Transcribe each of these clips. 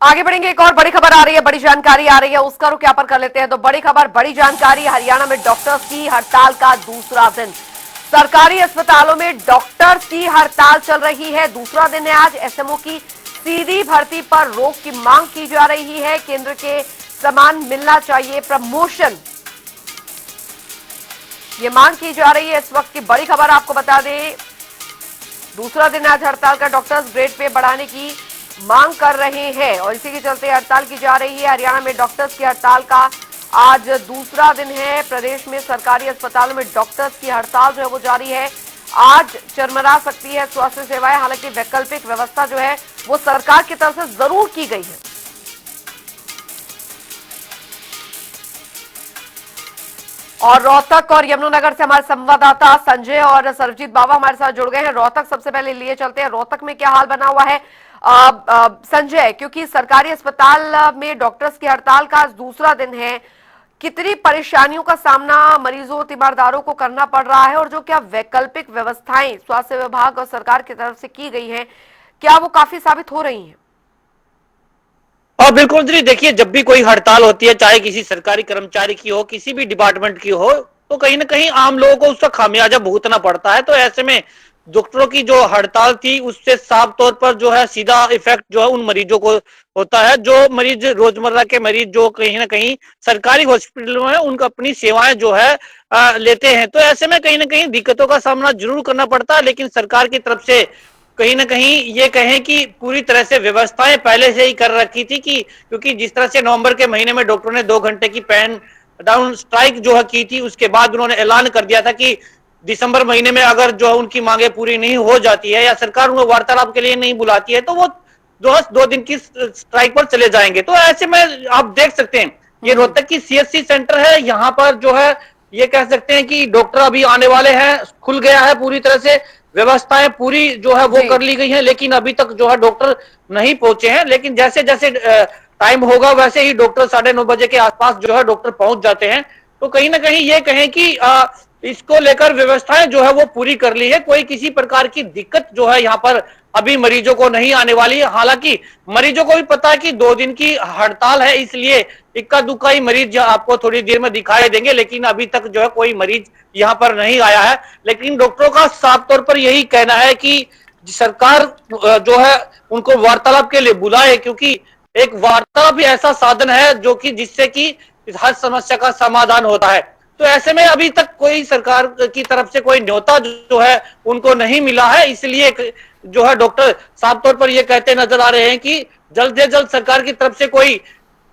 आगे बढ़ेंगे। एक और बड़ी खबर आ रही है, बड़ी जानकारी आ रही है, उसका रुख यहाँ पर कर लेते हैं। तो बड़ी खबर, बड़ी जानकारी, हरियाणा में डॉक्टर्स की हड़ताल का दूसरा दिन। सरकारी अस्पतालों में डॉक्टर्स की हड़ताल चल रही है, दूसरा दिन है आज। एसएमओ की सीधी भर्ती पर रोक की मांग की जा रही है। केंद्र के समान मिलना चाहिए प्रमोशन, ये मांग की जा रही है। इस वक्त की बड़ी खबर आपको बता दें, दूसरा दिन आज हड़ताल का। डॉक्टर्स ग्रेड पे बढ़ाने की मांग कर रहे हैं और इसी के चलते हड़ताल की जा रही है। हरियाणा में डॉक्टर्स की हड़ताल का आज दूसरा दिन है। प्रदेश में सरकारी अस्पतालों में डॉक्टर्स की हड़ताल जो है वो जारी है। आज चरमरा सकती है स्वास्थ्य सेवाएं, हालांकि वैकल्पिक व्यवस्था जो है वो सरकार की तरफ से जरूर की गई है। और रोहतक और यमुनानगर से हमारे संवाददाता संजय और सर्वजीत बाबा हमारे साथ जुड़ गए हैं। रोहतक सबसे पहले लिए चलते हैं, रोहतक में क्या हाल बना हुआ है संजय, क्योंकि सरकारी अस्पताल में डॉक्टर्स की हड़ताल का आज दूसरा दिन है। कितनी परेशानियों का सामना मरीजों तीमारदारों को करना पड़ रहा है और जो क्या वैकल्पिक व्यवस्थाएं स्वास्थ्य विभाग और सरकार की तरफ से की गई हैं, क्या वो काफी साबित हो रही हैं? हाँ बिल्कुल जी, देखिए जब भी कोई हड़ताल होती है, चाहे किसी सरकारी कर्मचारी की हो, किसी भी डिपार्टमेंट की हो, तो कहीं ना कहीं आम लोगों को उसका खामियाजा भुगतना पड़ता है। तो ऐसे में डॉक्टरों की जो हड़ताल थी उससे साफ तौर पर जो है सीधा इफेक्ट जो है उन मरीजों को होता है। जो मरीज रोजमर्रा के मरीज जो कहीं ना कहीं सरकारी हॉस्पिटलों में उनका अपनी सेवाएं जो है लेते हैं, तो ऐसे में कहीं ना कहीं दिक्कतों का सामना जरूर करना पड़ता है। लेकिन सरकार की तरफ से कहीं ना कहीं ये कहें कि पूरी तरह से व्यवस्थाएं पहले से ही कर रखी थी, कि क्योंकि जिस तरह से नवंबर के महीने में डॉक्टरों ने 2 घंटे की पेन डाउन स्ट्राइक जो है की थी, उसके बाद उन्होंने ऐलान कर दिया था कि दिसंबर महीने में अगर जो है उनकी मांगे पूरी नहीं हो जाती है या सरकार उनको वार्तालाप के लिए नहीं बुलाती है, तो वो 2 दिन की स्ट्राइक पर चले जाएंगे। तो ऐसे में आप देख सकते हैं ये रोहतक की सीएससी सेंटर है, यहाँ पर जो है ये कह सकते हैं कि डॉक्टर अभी आने वाले हैं, खुल गया है पूरी तरह से, व्यवस्थाएं पूरी जो है वो कर ली गई हैं, लेकिन अभी तक जो है डॉक्टर नहीं पहुंचे हैं। लेकिन जैसे जैसे टाइम होगा वैसे ही डॉक्टर 9:30 बजे के आसपास जो है डॉक्टर पहुंच जाते हैं। तो कहीं ना कहीं ये कहें कि इसको लेकर व्यवस्थाएं जो है वो पूरी कर ली है, कोई किसी प्रकार की दिक्कत जो है यहाँ पर अभी मरीजों को नहीं आने वाली है। हालांकि मरीजों को भी पता है कि 2 दिन की हड़ताल है, इसलिए इक्का दुक्का ही मरीज आपको थोड़ी देर में दिखाई देंगे, लेकिन अभी तक जो है कोई मरीज यहाँ पर नहीं आया है। लेकिन डॉक्टरों का साफ तौर पर यही कहना है कि सरकार जो है उनको वार्तालाप के लिए बुलाए, क्योंकि एक वार्तालाप भी ऐसा साधन है जो कि जिससे कि हर समस्या का समाधान होता है। तो ऐसे में अभी तक कोई सरकार की तरफ से कोई न्योता जो है उनको नहीं मिला है, इसलिए जो है डॉक्टर साफ तौर पर ये कहते नजर आ रहे हैं कि जल्द से जल्द सरकार की तरफ से कोई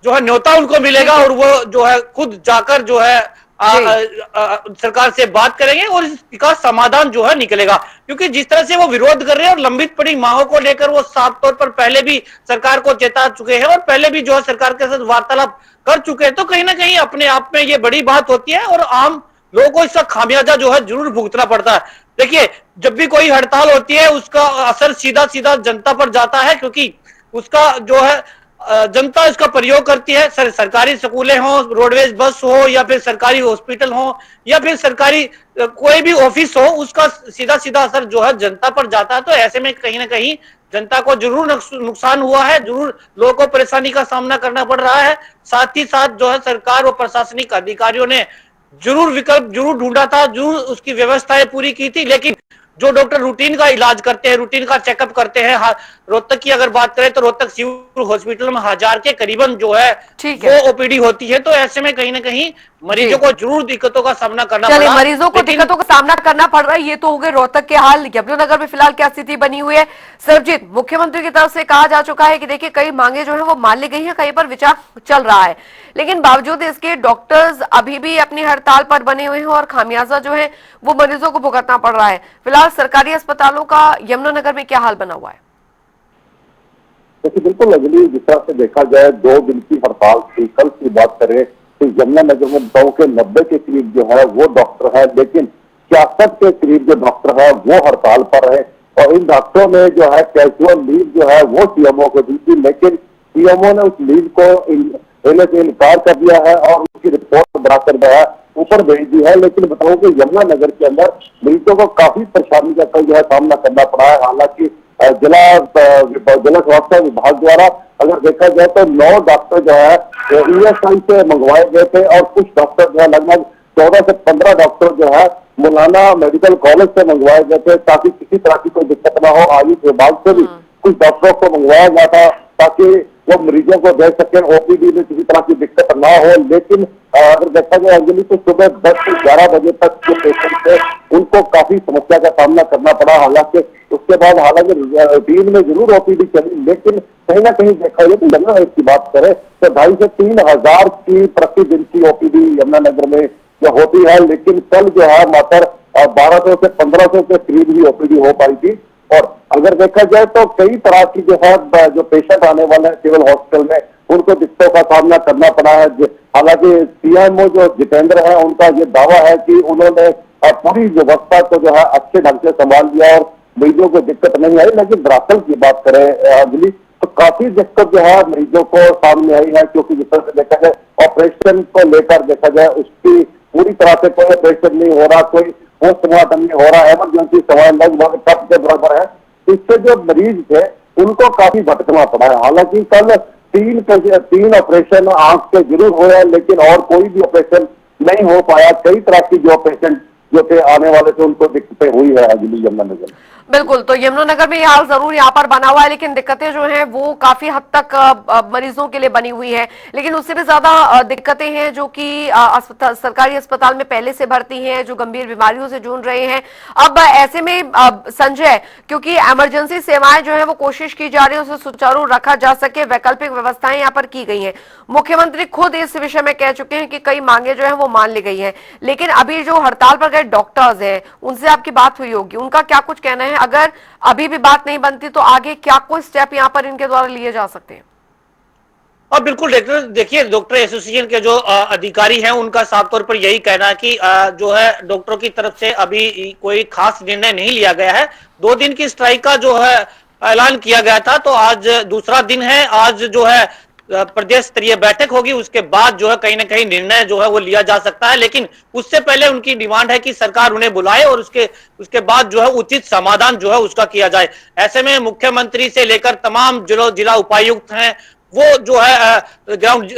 जो है न्योता उनको मिलेगा और वो जो है खुद जाकर जो है सरकार से बात करेंगे और इसका समाधान जो है निकलेगा। क्योंकि जिस तरह से वो विरोध कर रहे हैं और लंबित पड़ी मांगों को लेकर वो साफ तौर पर पहले भी सरकार को चेता चुके हैं और पहले भी जो है सरकार के साथ वार्तालाप कर चुके हैं, तो कहीं ना कहीं अपने आप में ये बड़ी बात होती है और आम लोगों को इसका खामियाजा जो है जरूर भुगतना पड़ता है। देखिए जब भी कोई हड़ताल होती है उसका असर सीधा सीधा जनता पर जाता है, क्योंकि उसका जो है जनता इसका प्रयोग करती है। सरकारी स्कूलें हो, रोडवेज बस हो, या फिर सरकारी हॉस्पिटल हो, या फिर सरकारी कोई भी ऑफिस हो, उसका सीधा सीधा असर जो है जनता पर जाता है। तो ऐसे में कहीं ना कहीं जनता को जरूर नुकसान हुआ है, जरूर लोगों को परेशानी का सामना करना पड़ रहा है। साथ ही साथ जो है सरकार और प्रशासनिक अधिकारियों ने जरूर विकल्प जरूर ढूंढा था, जरूर उसकी व्यवस्थाएं पूरी की थी, लेकिन जो डॉक्टर रूटीन का इलाज करते हैं, रूटीन का चेकअप करते हैं, रोहतक की अगर बात करें तो रोहतक सिविल हॉस्पिटल में 1000 के करीबन जो है वो ओपीडी होती है। तो ऐसे में कहीं ना कहीं मरीजों को जरूर दिक्कतों का सामना करना पड़ रहा है। मरीजों को दिक्कतों का सामना करना पड़ रहा है, ये तो हो गए रोहतक के हाल। यमुनानगर में फिलहाल क्या स्थिति बनी हुई है सरबजीत? मुख्यमंत्री की तरफ से कहा जा चुका है कि देखिए कई मांगे जो है वो मान ली गई है, कहीं पर विचार चल रहा है, लेकिन बावजूद इसके डॉक्टर्स अभी भी अपनी हड़ताल पर बने हुए हैं और खामियाजा जो है वो मरीजों को भुगतना पड़ रहा है। फिलहाल सरकारी अस्पतालों का यमुनानगर में क्या हाल बना हुआ है? देखिए बिल्कुल अगली जिस तरह से देखा जाए 2 दिन की हड़ताल थी। कल की बात करें तो यमुनानगर में 100 के 90 के करीब जो है वो डॉक्टर है, लेकिन 66 के करीब जो डॉक्टर है वो हड़ताल पर है। और इन डॉक्टरों ने जो है कैजुअल लीव जो है वो सीएमओ को दी थी, लेकिन सीएमओ ने उस लीव को लेने से इनकार कर दिया है और उसकी रिपोर्ट बनाकर जो है ऊपर भेज दी है। लेकिन बताऊं कि यमुनानगर के अंदर मरीजों को काफी परेशानी का कल जो है सामना करना पड़ा है। हालांकि जिला स्वास्थ्य विभाग द्वारा अगर देखा जाए तो 9 डॉक्टर जो है ईएसआई से मंगवाए गए थे और कुछ डॉक्टर जो है लगभग 14 से 15 डॉक्टर जो है मौलाना मेडिकल कॉलेज से मंगवाए गए थे ताकि किसी तरह की कोई दिक्कत ना हो। आयुष विभाग से भी कुछ डॉक्टरों को मंगवाया गया था ताकि वो मरीजों को दे सके, ओपीडी में किसी तरह की दिक्कत ना हो। लेकिन अगर देखा जाए अंजलि तो सुबह 10 से 11 बजे तक जो पेशेंट थे उनको काफी समस्या का सामना करना पड़ा। हालांकि उसके बाद रूटीन में जरूर ओपीडी चली, लेकिन कहीं ना कहीं देखा जाए तो यमुनानगर की बात करें तो 2,500 से 3,000 की प्रतिदिन की ओपीडी यमुनानगर में जो होती है, लेकिन कल जो है मात्र 1200 से 1500 के करीब ही ओपीडी हो पाई थी। और अगर देखा जाए तो कई तरह की जो है जो पेशेंट आने वाले हैं सिविल हॉस्पिटल में उनको दिक्कतों का सामना करना पड़ा है। हालांकि सीएमओ जो जितेंद्र है उनका ये दावा है कि उन्होंने पूरी व्यवस्था को जो है अच्छे ढंग से संभाल लिया और मरीजों को दिक्कत नहीं आई। लेकिन दरअसल की बात करें अगली तो काफी दिक्कत जो है मरीजों को सामने आई है, क्योंकि जिस तरह से देखा जाए ऑपरेशन को लेकर देखा जाए उसकी पूरी तरह से कोई ऑपरेशन नहीं हो रहा, कोई पोस्टमार्टम नहीं हो रहा, इमरजेंसी सेवाएं लगभग तब के बराबर है। इससे जो मरीज थे उनको काफी भटकना पड़ा है। हालांकि कल 3 ऑपरेशन आंख के जरूर हुए, लेकिन और कोई भी ऑपरेशन नहीं हो पाया। कई तरह की जो पेशेंट जो थे आने वाले थे उनको दिक्कतें हुई है अजली यमुनानगर। बिल्कुल, तो यमुनानगर में ये हाल जरूर यहाँ पर बना हुआ है, लेकिन दिक्कतें जो हैं वो काफी हद तक मरीजों के लिए बनी हुई है। लेकिन उससे भी ज्यादा दिक्कतें हैं जो कि सरकारी अस्पताल में पहले से भर्ती हैं, जो गंभीर बीमारियों से जूझ रहे हैं। अब ऐसे में संजय, क्योंकि इमरजेंसी सेवाएं जो है वो कोशिश की जा रही है उसे सुचारू रखा जा सके, वैकल्पिक व्यवस्थाएं यहाँ पर की गई है। मुख्यमंत्री खुद इस विषय में कह चुके हैं कि कई मांगे जो है वो मान ली गई है। लेकिन अभी जो हड़ताल पर गए डॉक्टर्स हैं उनसे आपकी बात हुई होगी, उनका क्या कुछ कहना है? अगर अभी भी बात नहीं बनती तो आगे क्या कोई स्टेप यहाँ पर इनके द्वारा लिए जा सकते हैं? और बिल्कुल देखिए डॉक्टर एसोसिएशन के जो अधिकारी हैं उनका साफ तौर पर यही कहना है कि जो है डॉक्टरों की तरफ से अभी कोई खास निर्णय नहीं लिया गया है। 2 दिन की स्ट्राइक का जो है ऐलान किया गया था, तो आज दूसरा दिन है। आज जो है प्रदेश स्तरीय बैठक होगी, उसके बाद जो है कहीं ना कहीं निर्णय जो है वो लिया जा सकता है। लेकिन उससे पहले उनकी डिमांड है कि सरकार उन्हें बुलाए और उसके बाद जो है उचित समाधान जो है उसका किया जाए। ऐसे में मुख्यमंत्री से लेकर तमाम जिला उपायुक्त हैं वो जो है ग्राउंड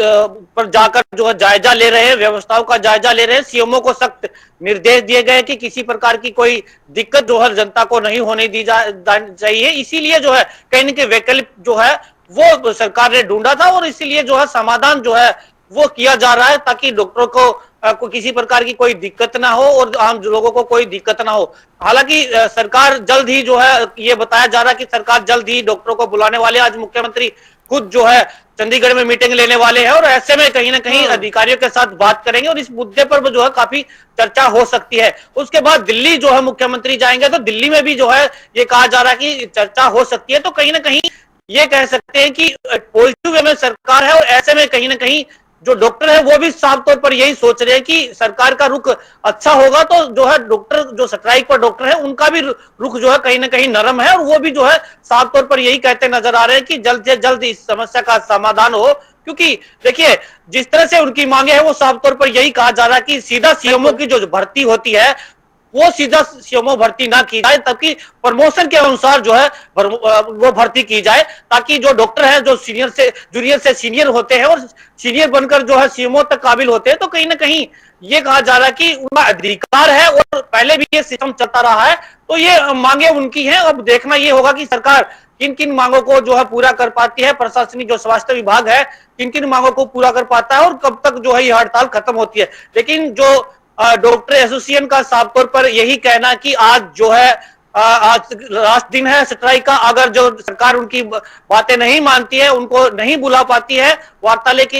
पर जाकर जो है जायजा ले रहे हैं, व्यवस्थाओं का जायजा ले रहे हैं। सीएमओ को सख्त निर्देश दिए गए कि किसी प्रकार की कोई दिक्कत जो है जनता को नहीं होने दी चाहिए। इसीलिए जो है कहीं ना कहीं वैकल्पिक जो है वो सरकार ने ढूंढा था और इसीलिए जो है समाधान जो है वो किया जा रहा है ताकि डॉक्टरों को किसी प्रकार की कोई दिक्कत ना हो और आम लोगों को कोई दिक्कत ना हो। हालांकि सरकार जल्द ही जो है ये बताया जा रहा है कि सरकार जल्द ही डॉक्टरों को बुलाने वाले। आज मुख्यमंत्री खुद जो है चंडीगढ़ में मीटिंग लेने वाले हैं और ऐसे में कहीं ना कहीं अधिकारियों के साथ बात करेंगे और इस मुद्दे पर जो है काफी चर्चा हो सकती है। उसके बाद दिल्ली जो है मुख्यमंत्री जाएंगे, तो दिल्ली में भी जो है ये कहा जा रहा है कि चर्चा हो सकती है। तो कहीं ना कहीं ये कह सकते हैं कि पॉजिटिव वे में सरकार है और ऐसे में कहीं ना कहीं जो डॉक्टर है वो भी साफ तौर पर यही सोच रहे हैं कि सरकार का रुख अच्छा होगा तो जो है डॉक्टर जो स्ट्राइक पर डॉक्टर है उनका भी रुख जो है कहीं ना कहीं नरम है और वो भी जो है साफ तौर पर यही कहते नजर आ रहे हैं कि जल्द से जल्द इस समस्या का समाधान हो। क्योंकि देखिए जिस तरह से उनकी मांगे है वो साफ तौर पर यही कहा जा रहा है कि सीधा सीएमओ की जो भर्ती होती है वो सीधा सीएमओ भर्ती ना की जाए, ताकि प्रमोशन के अनुसार जो है वो भर्ती की जाए, ताकि जो डॉक्टर है जो जूनियर से सीनियर होते हैं और सीनियर बनकर जो है सीएमओ तक काबिल होते हैं। तो कहीं ना कहीं ये कहा जा रहा है कि उनका अधिकार है और पहले भी ये सिस्टम चलता रहा है, तो ये मांगे उनकी हैं। अब देखना ये होगा कि सरकार किन किन मांगों को जो है पूरा कर पाती है, प्रशासनिक जो स्वास्थ्य विभाग है किन किन मांगों को पूरा कर पाता है और कब तक जो है ये हड़ताल खत्म होती है। लेकिन जो डॉक्टर एसोसिएशन का साफ तौर पर यही कहना कि आज जो है आज लास्ट दिन है स्ट्राइक का। अगर जो सरकार उनकी बातें नहीं मानती है, उनको नहीं बुला पाती है वार्तालाप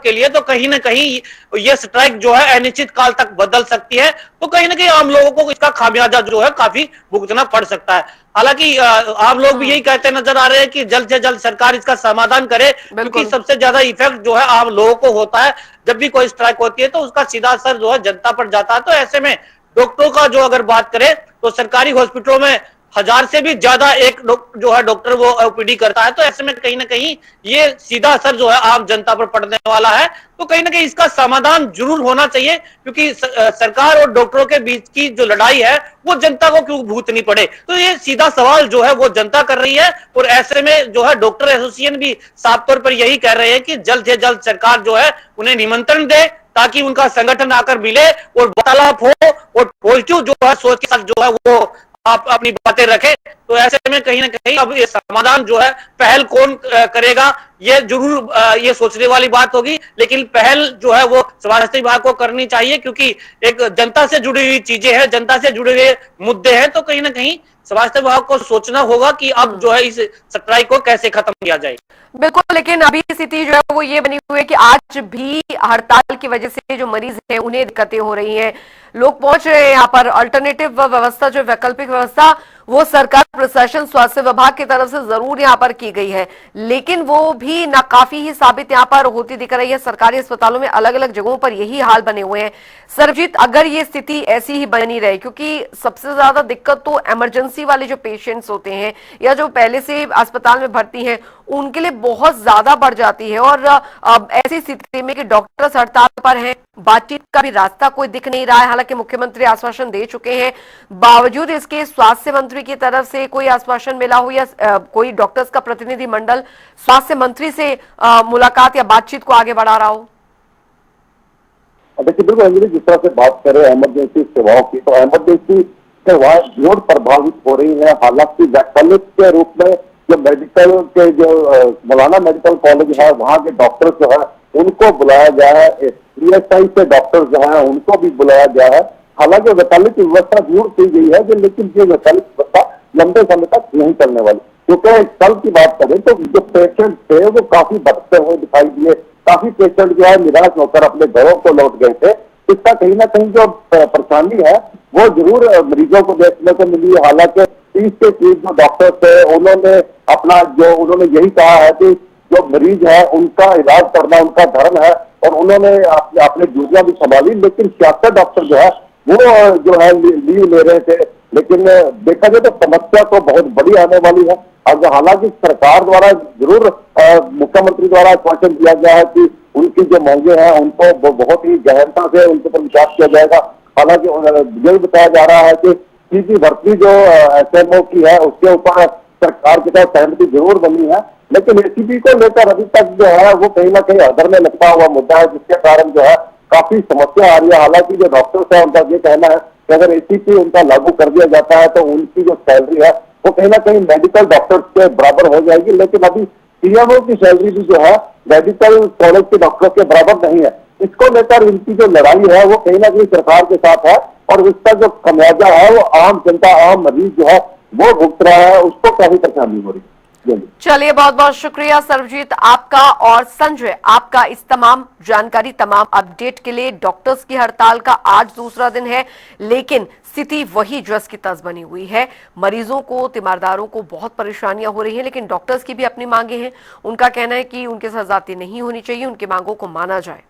के लिए, तो कहीं ना कहीं ये स्ट्राइक जो है अनिश्चित काल तक बदल सकती है। तो कहीं ना कहीं आम लोगों को इसका खामियाजा जो है काफी भुगतना पड़ सकता है। हालांकि आम लोग भी यही कहते नजर आ रहे हैं कि जल्द से जल्द सरकार इसका समाधान करे, क्योंकि सबसे ज्यादा इफेक्ट जो है आम लोगों को होता है। जब भी कोई स्ट्राइक होती है तो उसका सीधा असर जो है जनता पर जाता है। तो ऐसे में डॉक्टरों का जो अगर बात करें तो सरकारी हॉस्पिटलों में 1000 से भी ज्यादा एक जो है डॉक्टर वो ओपीडी करता है। तो ऐसे में कहीं ना कहीं ये सीधा असर जो है आम जनता पर पड़ने वाला है। तो कहीं ना कहीं इसका समाधान जरूर होना चाहिए, क्योंकि सरकार और डॉक्टरों के बीच की जो लड़ाई है वो जनता को क्यों भूतनी पड़े। तो ये सीधा सवाल जो है वो जनता कर रही है। और ऐसे में जो है डॉक्टर एसोसिएशन भी साफ तौर पर यही कह रहे हैं कि जल्द से जल्द सरकार जो है उन्हें निमंत्रण दे, ताकि उनका संगठन आकर मिले और वार्तालाप हो और पॉजिटिव जो है सोच के साथ जो है वो आप अपनी बातें रखें। तो ऐसे में कहीं ना कहीं अब ये समाधान जो है पहल कौन करेगा, ये जरूर ये सोचने वाली बात होगी। लेकिन पहल जो है वो स्वास्थ्य विभाग को करनी चाहिए, क्योंकि एक जनता से जुड़ी हुई चीजें हैं, जनता से जुड़े हुए मुद्दे हैं। तो कहीं ना कहीं स्वास्थ्य विभाग को सोचना होगा कि अब जो है इस स्ट्राइक को कैसे खत्म किया जाए। बिल्कुल, लेकिन अभी स्थिति जो है वो ये बनी हुई है कि आज भी हड़ताल की वजह से जो मरीज हैं उन्हें दिक्कतें हो रही हैं। लोग पहुंच रहे हैं यहाँ पर। अल्टरनेटिव व्यवस्था, जो वैकल्पिक व्यवस्था, वो सरकार, प्रशासन, स्वास्थ्य विभाग की तरफ से जरूर यहाँ पर की गई है, लेकिन वो भी नाकाफी ही साबित यहाँ पर होती दिख रही है। सरकारी अस्पतालों में अलग अलग जगहों पर यही हाल बने हुए हैं। सरबजीत, अगर ये स्थिति ऐसी ही बनी रहे, क्योंकि सबसे ज्यादा दिक्कत तो इमरजेंसी वाले जो पेशेंट्स होते हैं या जो पहले से अस्पताल में भर्ती हैं उनके लिए बहुत ज्यादा बढ़ जाती है। और अब ऐसी स्थिति में कि डॉक्टर्स हड़ताल पर हैं, बातचीत का भी रास्ता कोई दिख नहीं रहा है। हालांकि मुख्यमंत्री आश्वासन दे चुके हैं, बावजूद इसके स्वास्थ्य मंत्री की तरफ से कोई आश्वासन मिला हो या कोई डॉक्टर्स का प्रतिनिधि मंडल स्वास्थ्य मंत्री से मुलाकात या बातचीत को आगे बढ़ा रहा हो? देखिए, बिल्कुल अंजलि, जिस तरह से बात करें इमरजेंसी सेवाओं की, तो इमरजेंसी सेवाएं जरूर प्रभावित हो रही है। हालांकि वैकल्पिक के रूप में जो मेडिकल के जो मौलाना मेडिकल कॉलेज है वहाँ के डॉक्टर जो है उनको बुलाया गया है, PSI से डॉक्टर जो है उनको भी बुलाया गया है। हालांकि वैकल्पिक व्यवस्था जरूर की गई है, लेकिन ये वैकल्पिक व्यवस्था लंबे समय तक नहीं चलने वाली, क्योंकि कल की बात करें तो जो पेशेंट थे वो काफी बढ़ते हुए दिखाई दिए। काफी पेशेंट जो है निराश होकर अपने घरों को लौट गए थे। इसका कहीं ना कहीं जो परेशानी है वो जरूर मरीजों को देखने को मिली। हालांकि 30 के 30 जो डॉक्टर थे उन्होंने उन्होंने यही कहा है कि जो मरीज है उनका इलाज करना उनका धर्म है, और उन्होंने अपने ड्यूटियां भी संभाली। लेकिन 66 डॉक्टर जो है वो जो है लीव ले रहे थे। लेकिन देखा जाए तो समस्या तो बहुत बड़ी आने वाली है। अब हालांकि सरकार द्वारा जरूर मुख्यमंत्री द्वारा आश्वासन दिया गया है कि उनकी जो मांगे हैं उनको बहुत ही गहनता से उनके ऊपर विचार किया जाएगा। हालांकि यही बताया जा रहा है कि सीधी भर्ती जो SMO की है उसके ऊपर सरकार के साथ सहमति जरूर बनी है, लेकिन ACP को लेकर अभी तक जो है वो कहीं ना कहीं अधर में लगता हुआ मुद्दा है, जिसके कारण जो है काफी समस्या आ रही है। हालांकि जो डॉक्टर्स है उनका ये कहना है कि अगर ACP उनका लागू कर दिया जाता है तो उनकी जो सैलरी है वो कहीं ना कहीं मेडिकल डॉक्टर्स के बराबर हो जाएगी। लेकिन अभी CMO की सैलरी भी जो है मेडिकल कॉलेज के डॉक्टर्स के बराबर नहीं है। इसको लेकर इनकी जो लड़ाई है वो कहीं ना कहीं सरकार के साथ है, और इसका जो खमियाजा है वो आम जनता, आम मरीज जो है वो भुगत रहा है, उसको काफी परेशानी हो रही है। चलिए, बहुत बहुत शुक्रिया सर्वजीत आपका और संजय आपका इस तमाम जानकारी, तमाम अपडेट के लिए। डॉक्टर्स की हड़ताल का आज दूसरा दिन है, लेकिन स्थिति वही जस की तस बनी हुई है। मरीजों को, तीमारदारों को बहुत परेशानियां हो रही हैं, लेकिन डॉक्टर्स की भी अपनी मांगे हैं। उनका कहना है कि उनके साथ ज्यादती नहीं होनी चाहिए, उनकी मांगों को माना जाए।